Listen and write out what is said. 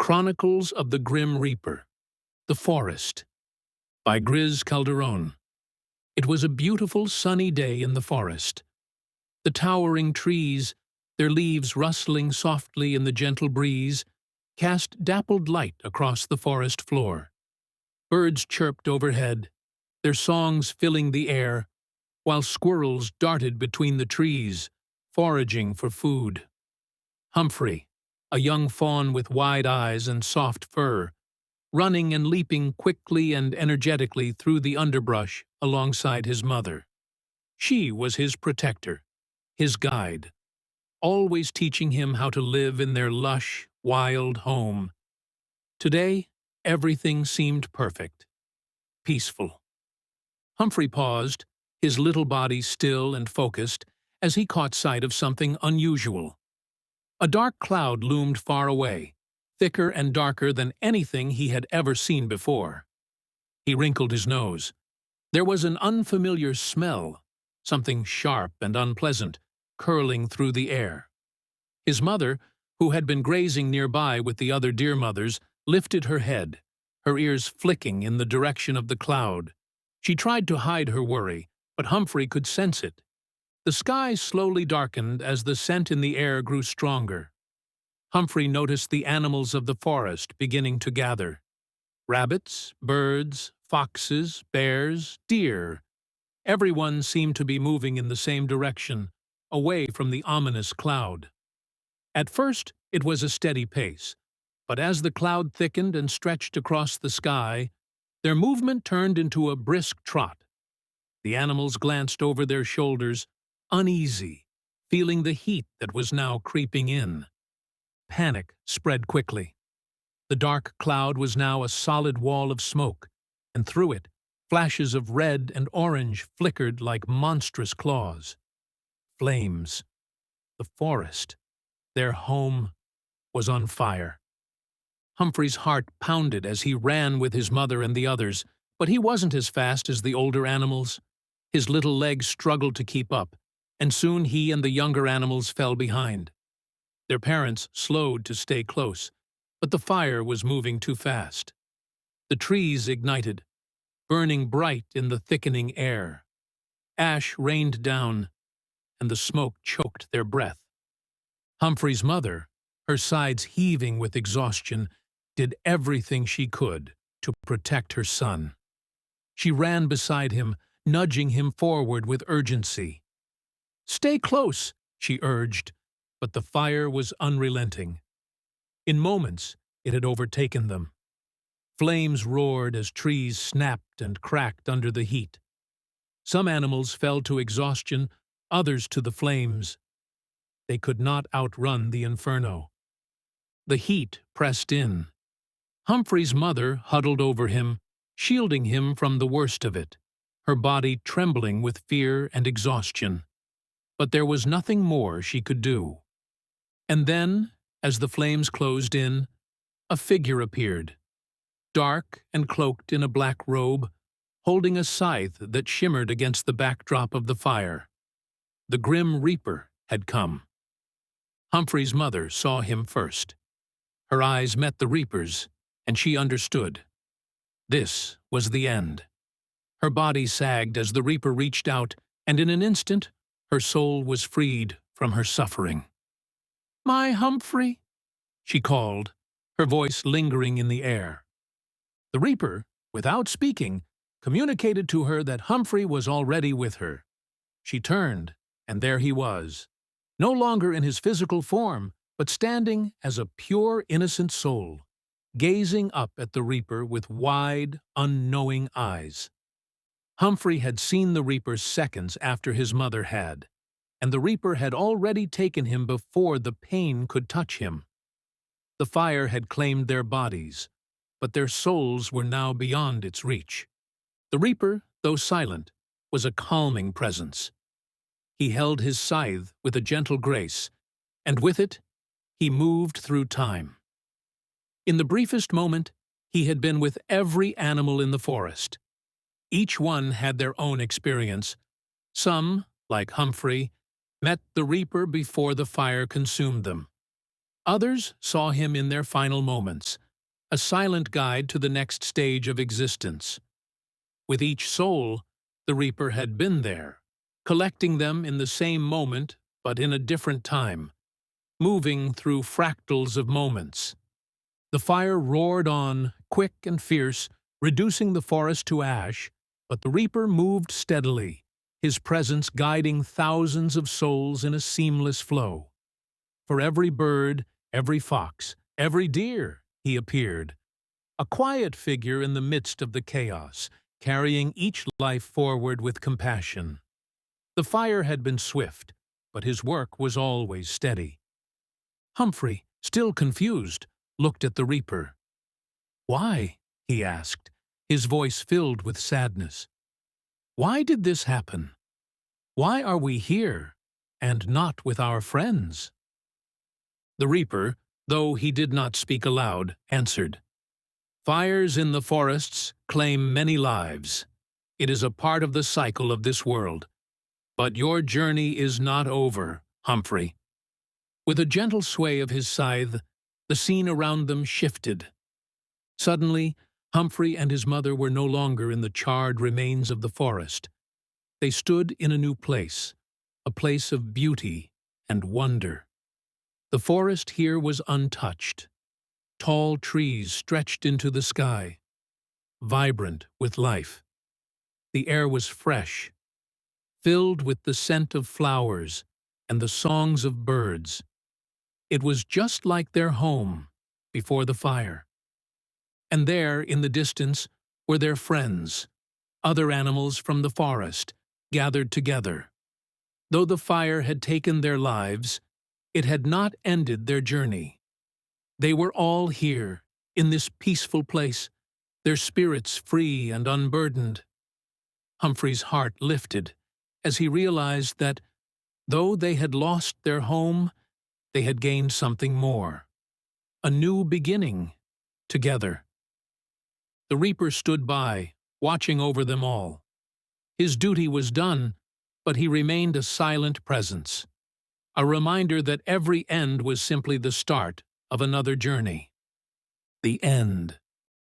Chronicles of the Grim Reaper, The Forest, by Griz, Calderon. It was a beautiful sunny day in the forest. The towering trees, their leaves rustling softly in the gentle breeze, cast dappled light across the forest floor. Birds chirped overhead, their songs filling the air, while squirrels darted between the trees, foraging for food. Humphrey, a young fawn with wide eyes and soft fur, running and leaping quickly and energetically through the underbrush alongside his mother. She was his protector, his guide, always teaching him how to live in their lush, wild home. Today, everything seemed perfect, peaceful. Humphrey paused, his little body still and focused, as he caught sight of something unusual. A dark cloud loomed far away, thicker and darker than anything he had ever seen before. He wrinkled his nose. There was an unfamiliar smell, something sharp and unpleasant, curling through the air. His mother, who had been grazing nearby with the other deer mothers, lifted her head, her ears flicking in the direction of the cloud. She tried to hide her worry, but Humphrey could sense it. The sky slowly darkened as the scent in the air grew stronger. Humphrey noticed the animals of the forest beginning to gather. Rabbits, birds, foxes, bears, deer. Everyone seemed to be moving in the same direction, away from the ominous cloud. At first, it was a steady pace, but as the cloud thickened and stretched across the sky, their movement turned into a brisk trot. The animals glanced over their shoulders, uneasy, feeling the heat that was now creeping in. Panic spread quickly. The dark cloud was now a solid wall of smoke, and through it, flashes of red and orange flickered like monstrous claws. Flames. The forest, their home, was on fire. Humphrey's heart pounded as he ran with his mother and the others, but he wasn't as fast as the older animals. His little legs struggled to keep up, and soon he and the younger animals fell behind. Their parents slowed to stay close, but the fire was moving too fast. The trees ignited, burning bright in the thickening air. Ash rained down, and the smoke choked their breath. Humphrey's mother, her sides heaving with exhaustion, did everything she could to protect her son. She ran beside him, nudging him forward with urgency. "Stay close," she urged, but the fire was unrelenting. In moments, it had overtaken them. Flames roared as trees snapped and cracked under the heat. Some animals fell to exhaustion, others to the flames. They could not outrun the inferno. The heat pressed in. Humphrey's mother huddled over him, shielding him from the worst of it, her body trembling with fear and exhaustion. But there was nothing more she could do. And then, as the flames closed in, a figure appeared, dark and cloaked in a black robe, holding a scythe that shimmered against the backdrop of the fire. The Grim Reaper had come. Humphrey's mother saw him first. Her eyes met the Reaper's, and she understood. This was the end. Her body sagged as the Reaper reached out, and in an instant, her soul was freed from her suffering. "My Humphrey," she called, her voice lingering in the air. The Reaper, without speaking, communicated to her that Humphrey was already with her. She turned, and there he was, no longer in his physical form, but standing as a pure, innocent soul, gazing up at the Reaper with wide, unknowing eyes. Humphrey had seen the Reaper seconds after his mother had, and the Reaper had already taken him before the pain could touch him. The fire had claimed their bodies, but their souls were now beyond its reach. The Reaper, though silent, was a calming presence. He held his scythe with a gentle grace, and with it, he moved through time. In the briefest moment, he had been with every animal in the forest. Each one had their own experience. Some, like Humphrey, met the Reaper before the fire consumed them. Others saw him in their final moments, a silent guide to the next stage of existence. With each soul, the Reaper had been there, collecting them in the same moment but in a different time, moving through fractals of moments. The fire roared on, quick and fierce, reducing the forest to ash, but the Reaper moved steadily, his presence guiding thousands of souls in a seamless flow. For every bird, every fox, every deer, he appeared, a quiet figure in the midst of the chaos, carrying each life forward with compassion. The fire had been swift, but his work was always steady. Humphrey, still confused, looked at the Reaper. "Why?" he asked, his voice filled with sadness. "Why did this happen? Why are we here, and not with our friends?" The Reaper, though he did not speak aloud, answered, "Fires in the forests claim many lives. It is a part of the cycle of this world. But your journey is not over, Humphrey." With a gentle sway of his scythe, the scene around them shifted. Suddenly, Humphrey and his mother were no longer in the charred remains of the forest. They stood in a new place, a place of beauty and wonder. The forest here was untouched. Tall trees stretched into the sky, vibrant with life. The air was fresh, filled with the scent of flowers and the songs of birds. It was just like their home before the fire. And there, in the distance, were their friends, other animals from the forest, gathered together. Though the fire had taken their lives, it had not ended their journey. They were all here, in this peaceful place, their spirits free and unburdened. Humphrey's heart lifted as he realized that, though they had lost their home, they had gained something more, a new beginning, together. The Reaper stood by, watching over them all. His duty was done, but he remained a silent presence, a reminder that every end was simply the start of another journey. The end.